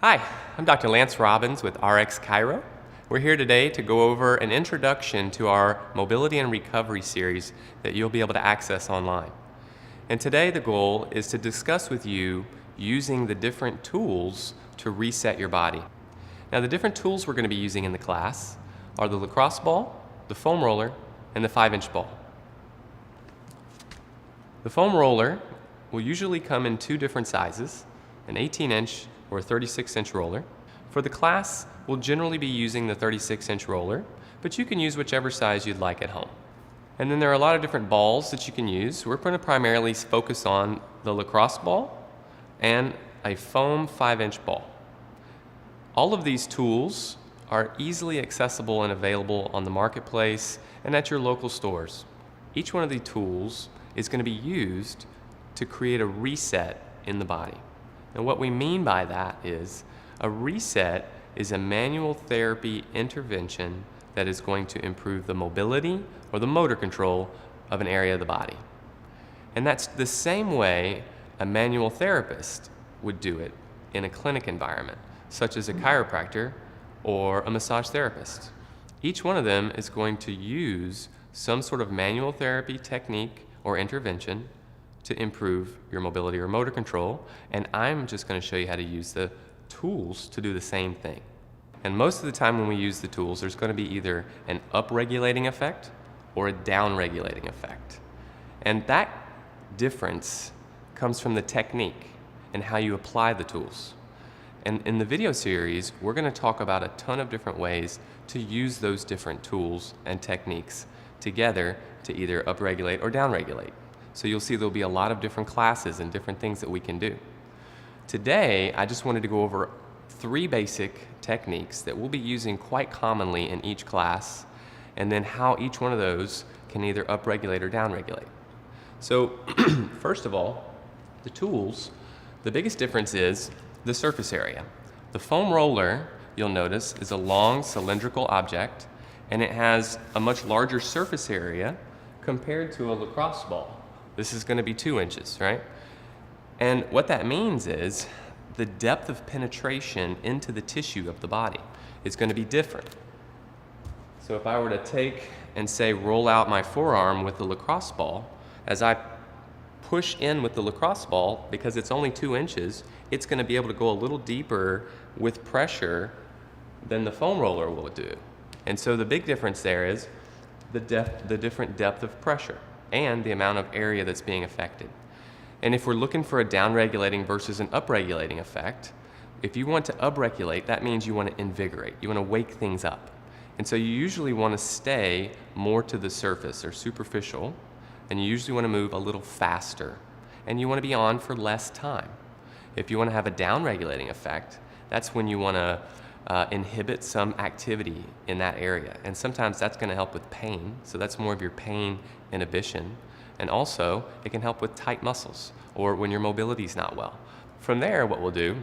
Hi, I'm Dr. Lance Robbins with RX Chiro. We're here today to go over an introduction to our mobility and recovery series that you'll be able to access online. And today the goal is to discuss with you using the different tools to reset your body. Now the different tools we're going to be using in the class are the lacrosse ball, the foam roller, and the 5-inch ball. The foam roller will usually come in two different sizes, an 18-inch or a 36-inch roller. For the class, we'll generally be using the 36-inch roller, but you can use whichever size you'd like at home. And then there are a lot of different balls that you can use. We're going to primarily focus on the lacrosse ball and a foam 5-inch ball. All of these tools are easily accessible and available on the marketplace and at your local stores. Each one of these tools is going to be used to create a reset in the body. And what we mean by that is a reset is a manual therapy intervention that is going to improve the mobility or the motor control of an area of the body. And that's the same way a manual therapist would do it in a clinic environment, such as a chiropractor or a massage therapist. Each one of them is going to use some sort of manual therapy technique or intervention to improve your mobility or motor control, and I'm just going to show you how to use the tools to do the same thing. And most of the time when we use the tools, there's going to be either an up-regulating effect or a down-regulating effect. And that difference comes from the technique and how you apply the tools. And in the video series, we're going to talk about a ton of different ways to use those different tools and techniques together to either upregulate or downregulate. So you'll see there'll be a lot of different classes and different things that we can do. Today, I just wanted to go over 3 basic techniques that we'll be using quite commonly in each class, and then how each one of those can either upregulate or downregulate. So first of all, the tools, the biggest difference is the surface area. The foam roller, you'll notice, is a long cylindrical object, and it has a much larger surface area compared to a lacrosse ball. This is going to be 2 inches, right? And what that means is the depth of penetration into the tissue of the body is going to be different. So if I were to take and say roll out my forearm with the lacrosse ball, as I push in with the lacrosse ball, because it's only 2 inches, it's going to be able to go a little deeper with pressure than the foam roller will do. And so the big difference there is the different depth of pressure and the amount of area that's being affected. And if we're looking for a downregulating versus an upregulating effect, if you want to upregulate, that means you want to invigorate, you want to wake things up. And so you usually want to stay more to the surface or superficial, and you usually want to move a little faster, and you want to be on for less time. If you want to have a downregulating effect, that's when you want to inhibit some activity in that area. And sometimes that's going to help with pain, so that's more of your pain inhibition. And also, it can help with tight muscles or when your mobility is not well. From there, what we'll do,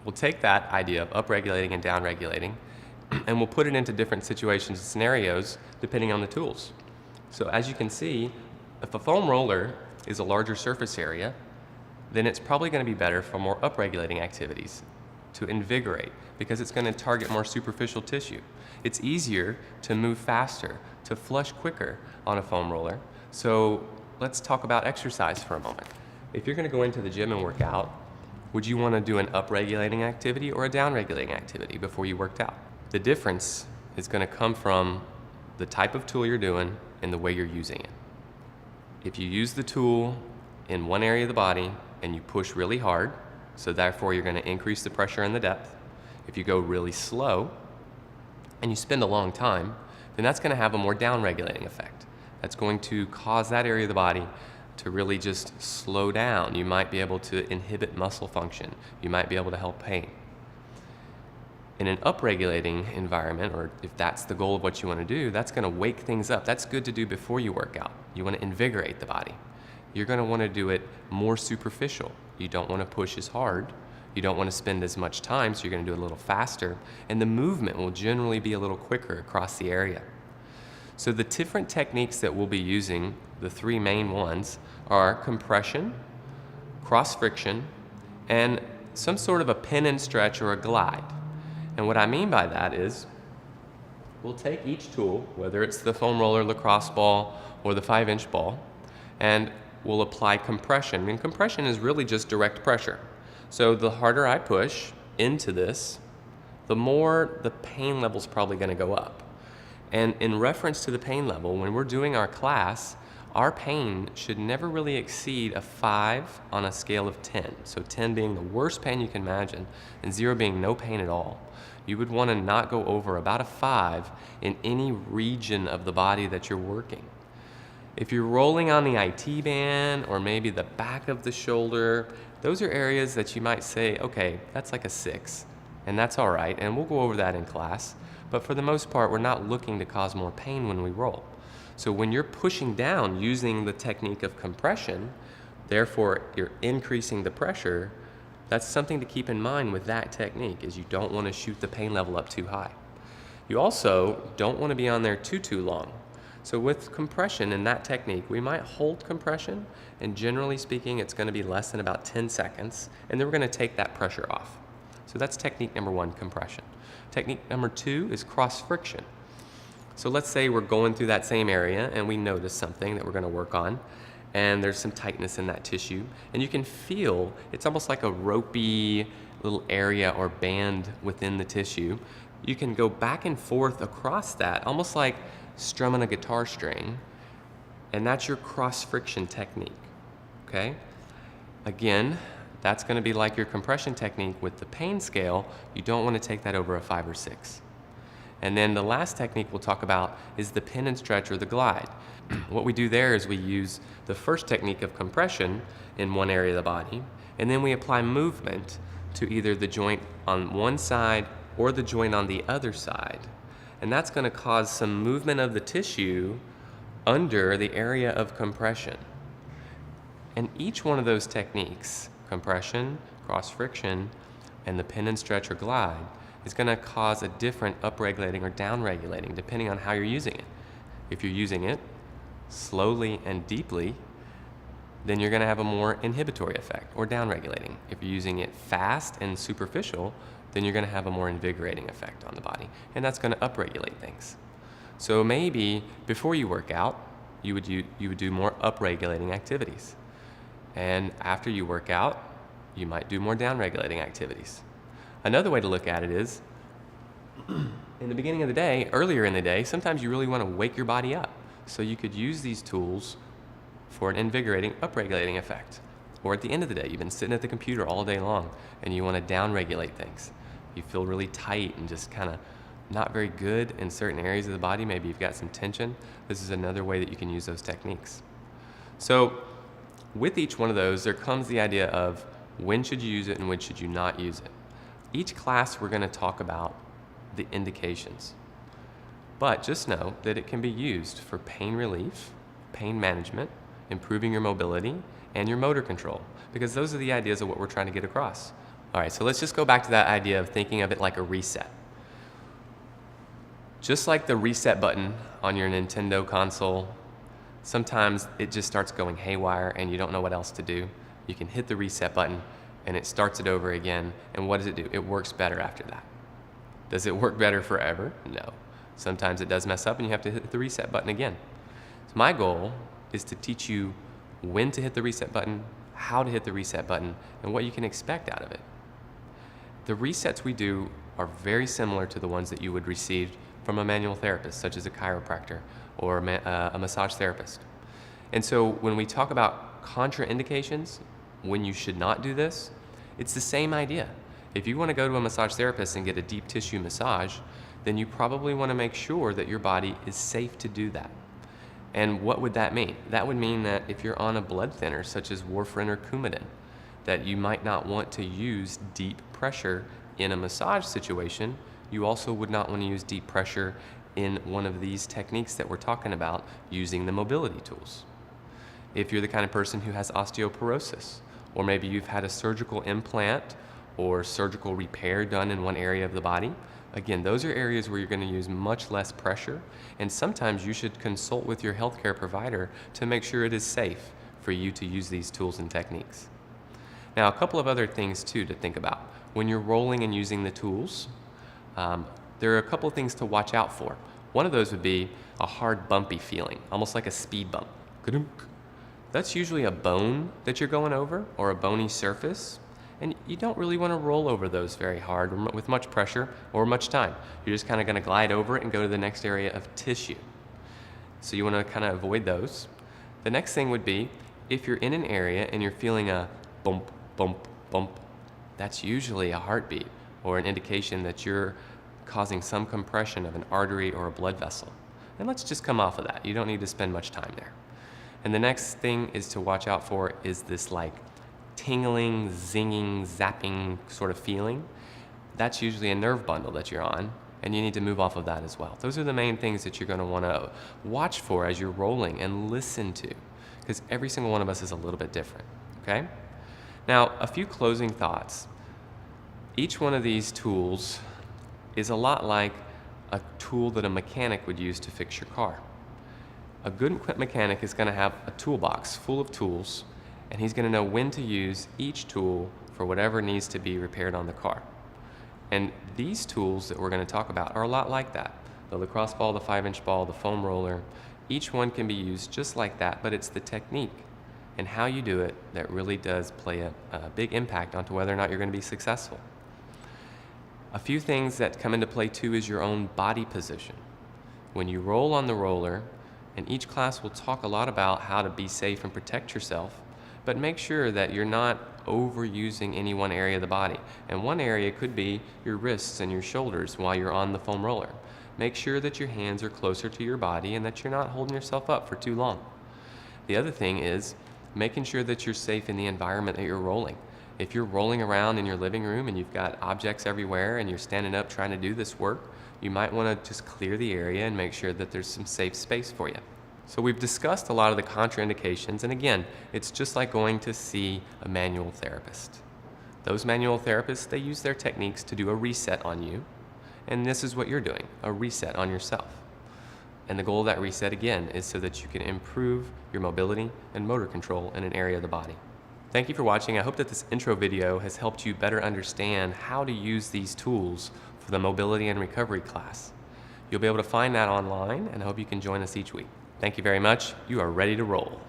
we'll take that idea of upregulating and downregulating, and we'll put it into different situations and scenarios depending on the tools. So as you can see, if a foam roller is a larger surface area, then it's probably going to be better for more upregulating activities, to invigorate, because it's going to target more superficial tissue. It's easier to move faster, to flush quicker on a foam roller. So let's talk about exercise for a moment. If you're going to go into the gym and work out, would you want to do an upregulating activity or a downregulating activity before you worked out? The difference is going to come from the type of tool you're doing and the way you're using it. If you use the tool in one area of the body and you push really hard, so therefore you're going to increase the pressure and the depth. If you go really slow and you spend a long time, then that's going to have a more downregulating effect. That's going to cause that area of the body to really just slow down. You might be able to inhibit muscle function. You might be able to help pain. In an upregulating environment, or if that's the goal of what you want to do, that's going to wake things up. That's good to do before you work out. You want to invigorate the body. You're going to want to do it more superficial. You don't want to push as hard. You don't want to spend as much time, so you're going to do it a little faster. And the movement will generally be a little quicker across the area. So the different techniques that we'll be using, the 3 main ones, are compression, cross friction, and some sort of a pin and stretch or a glide. And what I mean by that is we'll take each tool, whether it's the foam roller, lacrosse ball, or the 5-inch ball, and we'll apply compression. And compression is really just direct pressure. So the harder I push into this, the more the pain level is probably going to go up. And in reference to the pain level, when we're doing our class, our pain should never really exceed a 5 on a scale of 10. So 10 being the worst pain you can imagine, and 0 being no pain at all. You would want to not go over about a 5 in any region of the body that you're working. If you're rolling on the IT band or maybe the back of the shoulder, those are areas that you might say, okay, that's like a 6, and that's all right, and we'll go over that in class. But for the most part, we're not looking to cause more pain when we roll. So when you're pushing down using the technique of compression, therefore you're increasing the pressure, that's something to keep in mind with that technique, is you don't want to shoot the pain level up too high. You also don't want to be on there too long. So with compression in that technique, we might hold compression, and generally speaking, it's going to be less than about 10 seconds, and then we're going to take that pressure off. So that's technique number 1, compression. Technique number 2 is cross friction. So let's say we're going through that same area and we notice something that we're going to work on, and there's some tightness in that tissue, and you can feel it's almost like a ropey little area or band within the tissue. You can go back and forth across that, almost like strumming a guitar string, and that's your cross friction technique. Okay? Again, that's going to be like your compression technique with the pain scale. You don't want to take that over a 5 or 6. And then the last technique we'll talk about is the pin and stretch or the glide. What we do there is we use the first technique of compression in one area of the body, and then we apply movement to either the joint on one side or the joint on the other side. And that's going to cause some movement of the tissue under the area of compression. And each one of those techniques, compression, cross friction, and the pin and stretch or glide, is going to cause a different upregulating or downregulating depending on how you're using it. If you're using it slowly and deeply, then you're going to have a more inhibitory effect or downregulating. If you're using it fast and superficial, then you're going to have a more invigorating effect on the body, and that's going to upregulate things. So maybe before you work out, you would do more upregulating activities. And after you work out, you might do more downregulating activities. Another way to look at it is, in the beginning of the day, earlier in the day, sometimes you really want to wake your body up. So you could use these tools for an invigorating, upregulating effect. Or at the end of the day, you've been sitting at the computer all day long and you want to downregulate things. You feel really tight and just kind of not very good in certain areas of the body. Maybe you've got some tension. This is another way that you can use those techniques. So with each one of those, there comes the idea of when should you use it and when should you not use it. Each class we're going to talk about the indications. But just know that it can be used for pain relief, pain management, improving your mobility, and your motor control, because those are the ideas of what we're trying to get across. All right, so let's just go back to that idea of thinking of it like a reset. Just like the reset button on your Nintendo console, sometimes it just starts going haywire and you don't know what else to do. You can hit the reset button and it starts it over again, and what does it do? It works better after that. Does it work better forever? No. Sometimes it does mess up and you have to hit the reset button again. So my goal is to teach you when to hit the reset button, how to hit the reset button, and what you can expect out of it. The resets we do are very similar to the ones that you would receive from a manual therapist, such as a chiropractor or a massage therapist. And so when we talk about contraindications, when you should not do this, it's the same idea. If you want to go to a massage therapist and get a deep tissue massage, then you probably want to make sure that your body is safe to do that. And what would that mean? That would mean that if you're on a blood thinner, such as warfarin or Coumadin, that you might not want to use deep pressure in a massage situation. You also would not want to use deep pressure in one of these techniques that we're talking about, using the mobility tools. If you're the kind of person who has osteoporosis, or maybe you've had a surgical implant or surgical repair done in one area of the body, again, those are areas where you're going to use much less pressure, and sometimes you should consult with your healthcare provider to make sure it is safe for you to use these tools and techniques. Now, a couple of other things too to think about. When you're rolling and using the tools, there are a couple of things to watch out for. One of those would be a hard bumpy feeling, almost like a speed bump. That's usually a bone that you're going over or a bony surface, and you don't really want to roll over those very hard with much pressure or much time. You're just kind of going to glide over it and go to the next area of tissue. So you want to kind of avoid those. The next thing would be if you're in an area and you're feeling a bump, bump, bump, that's usually a heartbeat or an indication that you're causing some compression of an artery or a blood vessel. And let's just come off of that. You don't need to spend much time there. And the next thing is to watch out for is this like tingling, zinging, zapping sort of feeling. That's usually a nerve bundle that you're on, and you need to move off of that as well. Those are the main things that you're going to want to watch for as you're rolling and listen to, because every single one of us is a little bit different, okay? Now, a few closing thoughts. Each one of these tools is a lot like a tool that a mechanic would use to fix your car. A good mechanic is going to have a toolbox full of tools, and he's going to know when to use each tool for whatever needs to be repaired on the car. And these tools that we're going to talk about are a lot like that. The lacrosse ball, the 5-inch ball, the foam roller, each one can be used just like that, but it's the technique and how you do it that really does play a big impact onto whether or not you're going to be successful. A few things that come into play too is your own body position. When you roll on the roller, and each class will talk a lot about how to be safe and protect yourself, but make sure that you're not overusing any one area of the body. And one area could be your wrists and your shoulders while you're on the foam roller. Make sure that your hands are closer to your body and that you're not holding yourself up for too long. The other thing is making sure that you're safe in the environment that you're rolling. If you're rolling around in your living room and you've got objects everywhere and you're standing up trying to do this work, you might want to just clear the area and make sure that there's some safe space for you. So we've discussed a lot of the contraindications, and again, it's just like going to see a manual therapist. Those manual therapists, they use their techniques to do a reset on you, and this is what you're doing, a reset on yourself. And the goal of that reset, again, is so that you can improve your mobility and motor control in an area of the body. Thank you for watching. I hope that this intro video has helped you better understand how to use these tools for the mobility and recovery class. You'll be able to find that online, and I hope you can join us each week. Thank you very much. You are ready to roll.